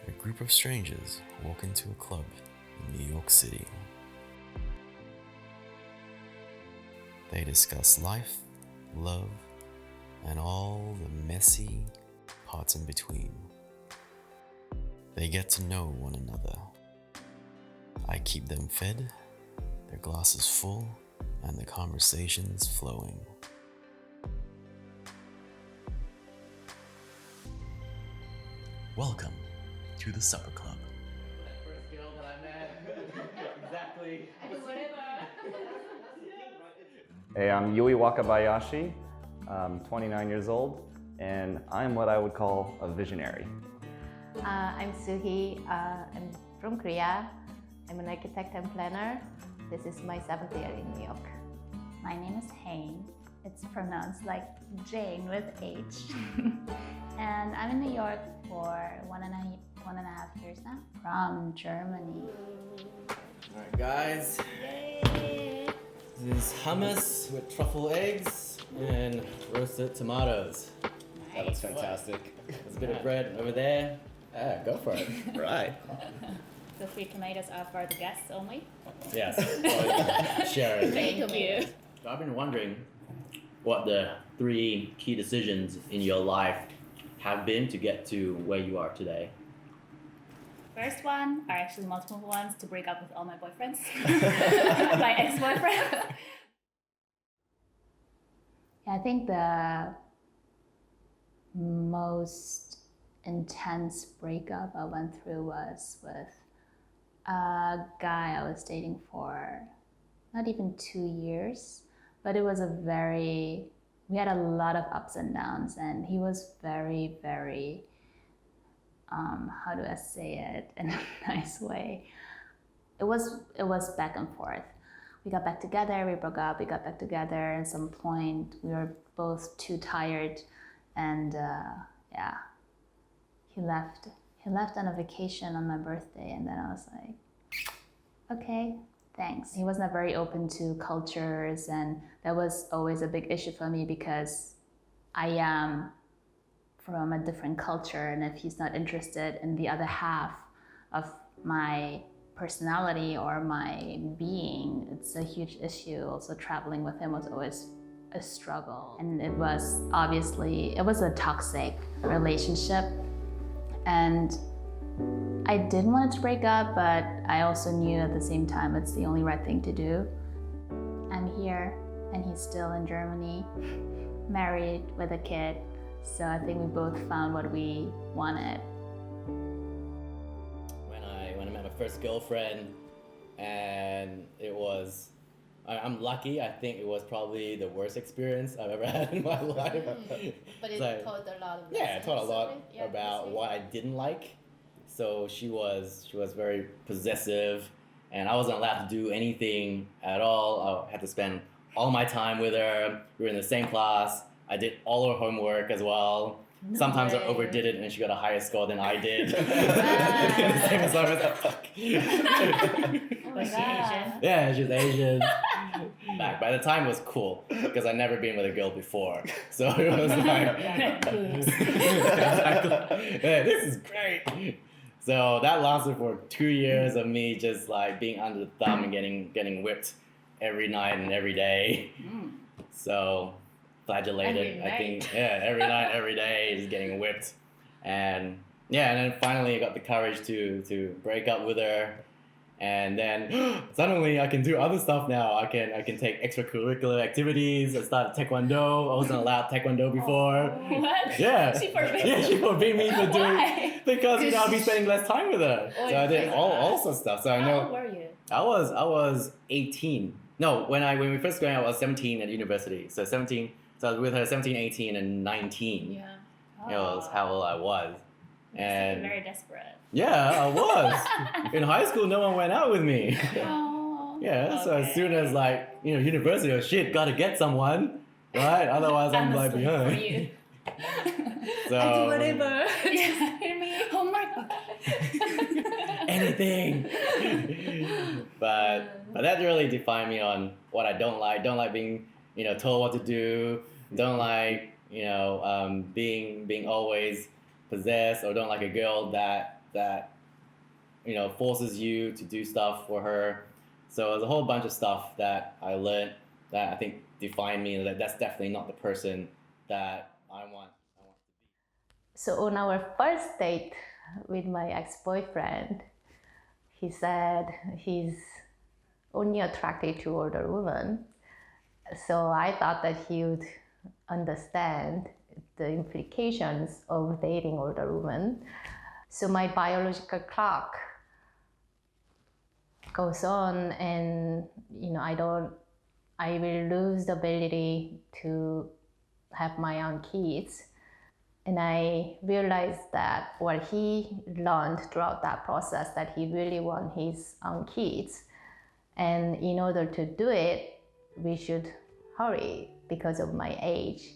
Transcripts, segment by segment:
A group of strangers walk into a club in New York City. They discuss life, love, and all the messy parts in between. They get to know one another. I keep them fed, their glasses full, and the conversations flowing. Welcome to the Supper Club. That first girl that I met. Exactly. I do whatever. Hey, I'm Yui Wakabayashi. I'm 29 years old, and I'm what I would call a visionary. I'm Suhi. I'm from Korea. I'm an architect and planner. This is my 7th year in New York. My name is Hain. It's pronounced like Jane with H. And I'm in New York for one and a half years now, from Germany. Alright guys, this is hummus with truffle eggs and roasted tomatoes. That looks fantastic. There's a bit of bread over there. Go for it. Right. The free tomatoes are for the guests only. Yes. Share it. Thank you. So I've been wondering what the 3 key decisions in your life have been to get to where you are today. First one are actually multiple ones to break up with all my boyfriends. My ex-boyfriends. I think the most intense breakup I went through was with a guy I was dating for not even 2 years, but it was we had a lot of ups and downs, and he was very, very, how do I say it in a nice way? It was back and forth. We got back together, we broke up, we got back together. At some point, we were both too tired, and he left. He left on a vacation on my birthday, and then I was like, okay, thanks. He wasn't very open to cultures, and that was always a big issue for me because I am from a different culture, and if he's not interested in the other half of my personality or my being, it's a huge issue. Also, traveling with him was always a struggle, and it was a toxic relationship, and I didn't want it to break up, but I also knew at the same time it's the only right thing to do. I'm here, and he's still in Germany, married with a kid, so I think we both found what we wanted. When I met my first girlfriend, and I'm lucky. I think it was probably the worst experience I've ever had in my life. But it Like, taught a lot of yeah, it taught a lot lessons. about what I didn't like. So she was very possessive, and I wasn't allowed to do anything at all. I had to spend all my time with her. We were in the same class. I did all her homework as well. No Sometimes I way. overdid it, and she got a higher score than I did. In the same assignment. Fuck. Oh my Was she God. Asian? Yeah, she's Asian. By the time it was cool because I'd never been with a girl before, so it was like, exactly. Yeah, this is great. So that lasted for 2 years of me just like being under the thumb and getting whipped every night and every day. So flagellated, Every I think. Yeah, every night, every day, just getting whipped, and then finally I got the courage to break up with her. And then suddenly I can do other stuff now. I can take extracurricular activities. I started taekwondo. I wasn't allowed taekwondo before. What? Yeah. She forbade Yeah, she forbade me for doing Why? because I'll be spending less time with her. Oh, So I did yeah. all sorts of stuff. So I How know old were you? I was 18. No, when we first going out, I was 17 at university. So 17. So I was with her 17, 18, and 19. Yeah. It was how old I was. And very desperate. yeah, I was. In high school, no one went out with me. Oh. Yeah, so as soon as university, oh shit, gotta get someone, right? Otherwise I'm like For behind. you. So I do whatever. Yeah, hear me. Homework. anything. but that really defined me on what I don't like. Don't like being told what to do. Don't like being always possessed, or don't like a girl that that, you know, forces you to do stuff for her. So there's a whole bunch of stuff that I learned that I think defined me, and that's definitely not the person that I want to be. So on our first date with my ex-boyfriend, he said he's only attracted to older women. So I thought that he would understand the implications of dating older women. So my biological clock goes on, and I will lose the ability to have my own kids. And I realized that what he learned throughout that process, that he really wants his own kids. And in order to do it, we should hurry because of my age.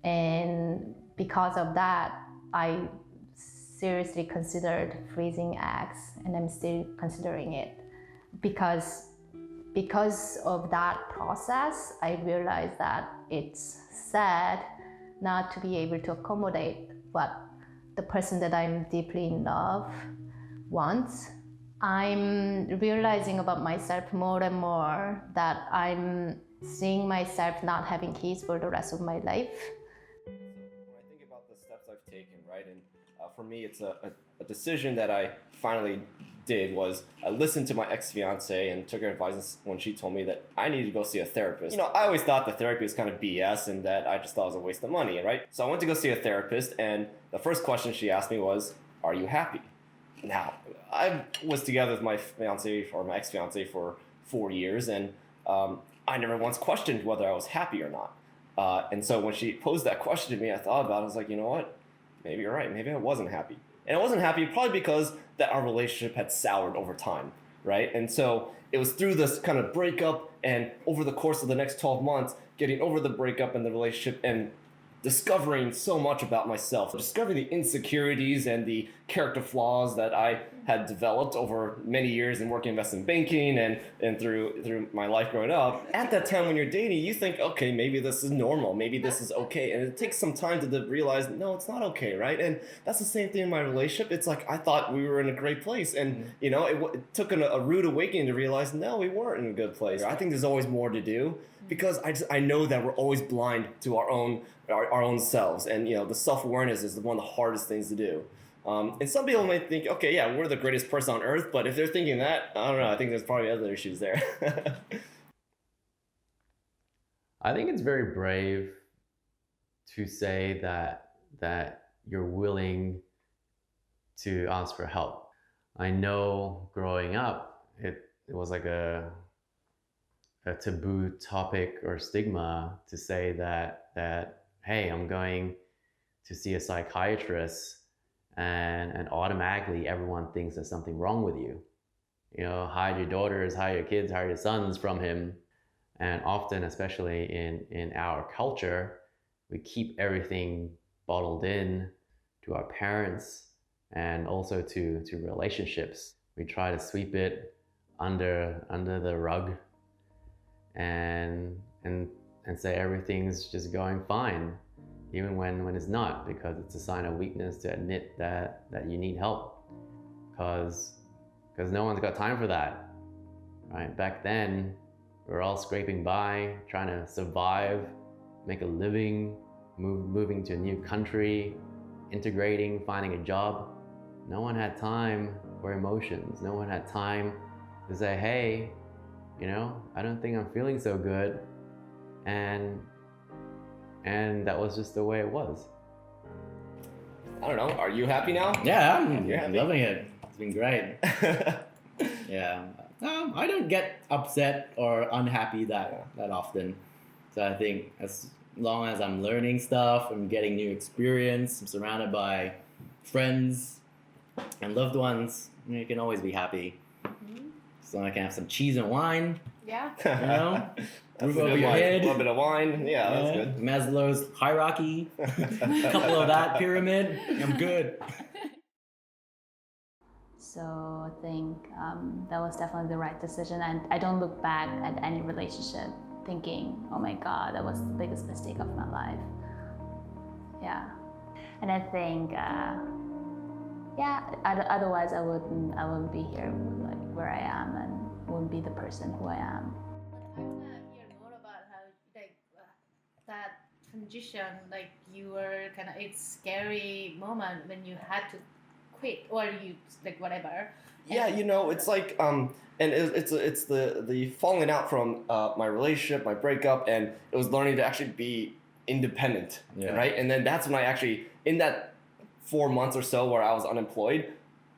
And because of that, I seriously considered freezing eggs, and I'm still considering it. Because of that process, I realized that it's sad not to be able to accommodate what the person that I'm deeply in love wants. I'm realizing about myself more and more that I'm seeing myself not having kids for the rest of my life. So when I think about the steps I've taken, right, and for me, it's a decision that I finally did was I listened to my ex-fiance and took her advice when she told me that I needed to go see a therapist. You know, I always thought the therapy was kind of BS and that I just thought it was a waste of money, right? So I went to go see a therapist, and the first question she asked me was, "Are you happy?" Now, I was together with my fiance or my ex-fiance for 4 years, and I never once questioned whether I was happy or not. And so when she posed that question to me, I thought about it. I was like, you know what? Maybe you're right. Maybe I wasn't happy. And I wasn't happy probably because that our relationship had soured over time, right? And so it was through this kind of breakup and over the course of the next 12 months, getting over the breakup and the relationship and discovering so much about myself, discovering the insecurities and the character flaws that I had developed over many years in working investment banking and through my life growing up. At that time when you're dating, you think, okay, maybe this is normal, maybe this is okay. And it takes some time to realize, no, it's not okay, right? And that's the same thing in my relationship. It's like, I thought we were in a great place. And, you know, it took a rude awakening to realize, no, we weren't in a good place. I think there's always more to do because I know that we're always blind to our own selves. And, you know, the self-awareness is one of the hardest things to do. And some people might think, okay, yeah, we're the greatest person on earth, but if they're thinking that, I don't know, I think there's probably other issues there. I think it's very brave to say that you're willing to ask for help. I know growing up, it was like a taboo topic or stigma to say that hey, I'm going to see a psychiatrist, and automatically everyone thinks there's something wrong with you. You know, hide your daughters, hide your kids, hide your sons from him. And often, especially in our culture, we keep everything bottled in to our parents and also to relationships. We try to sweep it under the rug and say everything's just going fine, even when it's not, because it's a sign of weakness to admit that you need help, because no one's got time for that, right? Back then, we were all scraping by, trying to survive, make a living, moving to a new country, integrating, finding a job. No one had time for emotions. No one had time to say, hey, you know, I don't think I'm feeling so good. And that was just the way it was. I don't know, are you happy now? Yeah, You're I'm happy. loving it. It's been great. Yeah. I don't get upset or unhappy that often. So I think as long as I'm learning stuff, I'm getting new experience, I'm surrounded by friends and loved ones, you can always be happy. So I can have some cheese and wine, Yeah. you know? That's Roof a over good your one. head. A little bit of wine. Yeah, that's good. Maslow's hierarchy, a couple of that pyramid, I'm good. So I think that was definitely the right decision, and I don't look back at any relationship thinking, oh my God, that was the biggest mistake of my life. Yeah. And I think yeah, otherwise I wouldn't be here like where I am and wouldn't be the person who I am. I want to hear more about how like that transition, like you were kind of it's scary moment when you had to quit or you like whatever. Yeah, you know, it's like and it's the falling out from my relationship, my breakup, and it was learning to actually be independent, right? And then that's when I actually, in that 4 months or so where I was unemployed,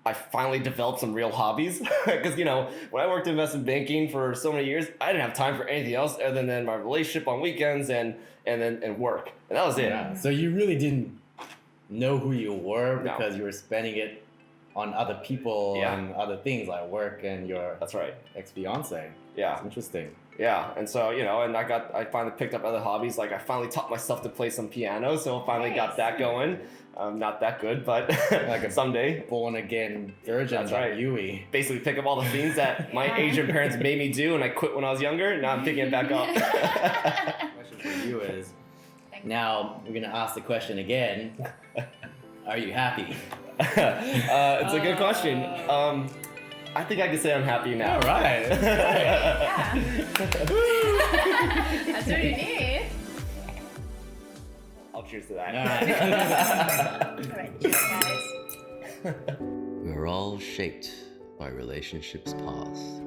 I finally developed some real hobbies. Because, you know, when I worked in investment banking for so many years, I didn't have time for anything else other than my relationship on weekends and work. And that was it. Yeah. So you really didn't know who you were No. because you were spending it on other people Yeah. and other things like work and your That's right. ex-fiance. Yeah. It's interesting. Yeah, and so, you know, and I finally picked up other hobbies. Like I finally taught myself to play some piano, so I finally got that going. Not that good, but Like a someday. born again virgin. That's like right. Yui. Basically pick up all the things that my Asian parents made me do and I quit when I was younger. Now I'm picking it back up. Question for you is, now we're gonna ask the question again. Are you happy? It's a good question. I think I can say I'm happy now. All right. Yeah. That's what you need. I'll cheers to that. All right, cheers, guys. We're all shaped by relationships past,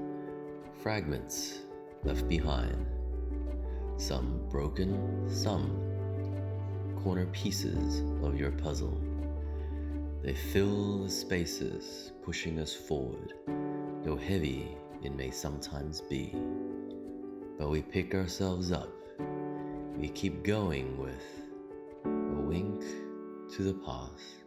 fragments left behind, some broken, some corner pieces of your puzzle. They fill the spaces, pushing us forward, though heavy it may sometimes be. But we pick ourselves up, we keep going with a wink to the past.